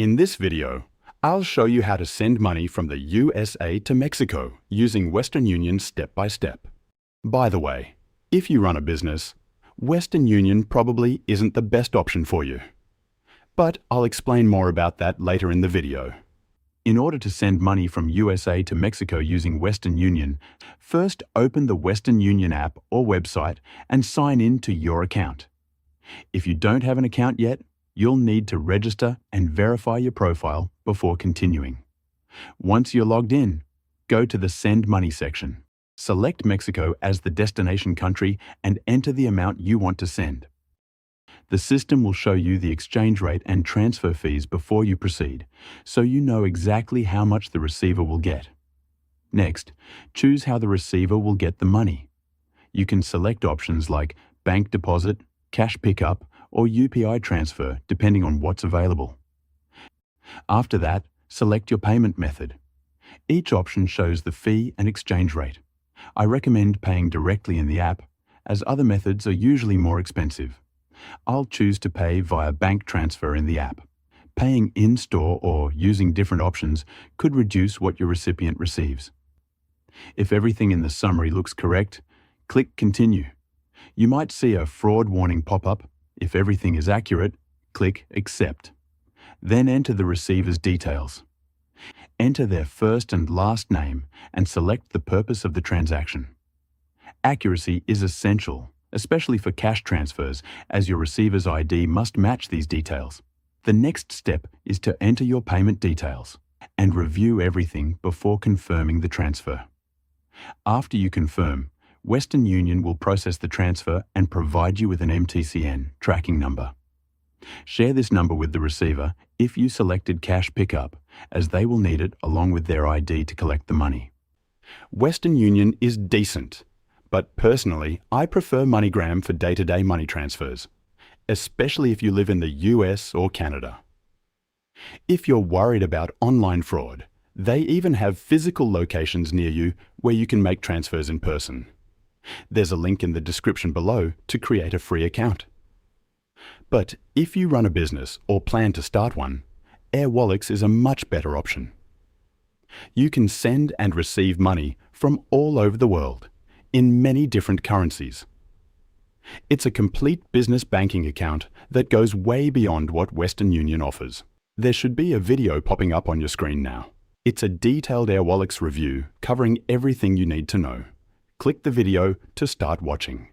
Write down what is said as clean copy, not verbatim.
In this video, I'll show you how to send money from the USA to Mexico using Western Union step by step. By the way, if you run a business, Western Union probably isn't the best option for you. But I'll explain more about that later in the video. In order to send money from USA to Mexico using Western Union, first open the Western Union app or website and sign in to your account. If you don't have an account yet, you'll need to register and verify your profile before continuing. Once you're logged in, go to the Send Money section. Select Mexico as the destination country and enter the amount you want to send. The system will show you the exchange rate and transfer fees before you proceed, so you know exactly how much the receiver will get. Next, choose how the receiver will get the money. You can select options like bank deposit, cash pickup, or UPI transfer, depending on what's available. After that, select your payment method. Each option shows the fee and exchange rate. I recommend paying directly in the app, as other methods are usually more expensive. I'll choose to pay via bank transfer in the app. Paying in-store or using different options could reduce what your recipient receives. If everything in the summary looks correct, click Continue. You might see a fraud warning pop up. If everything is accurate, click Accept. Then enter the receiver's details. Enter their first and last name and select the purpose of the transaction. Accuracy is essential, especially for cash transfers, as your receiver's ID must match these details. The next step is to enter your payment details and review everything before confirming the transfer. After you confirm, Western Union will process the transfer and provide you with an MTCN tracking number. Share this number with the receiver if you selected cash pickup, as they will need it along with their ID to collect the money. Western Union is decent, but personally, I prefer MoneyGram for day-to-day money transfers, especially if you live in the US or Canada. If you're worried about online fraud, they even have physical locations near you where you can make transfers in person. There's a link in the description below to create a free account. But if you run a business or plan to start one, Airwallex is a much better option. You can send and receive money from all over the world, in many different currencies. It's a complete business banking account that goes way beyond what Western Union offers. There should be a video popping up on your screen now. It's a detailed Airwallex review covering everything you need to know. Click the video to start watching.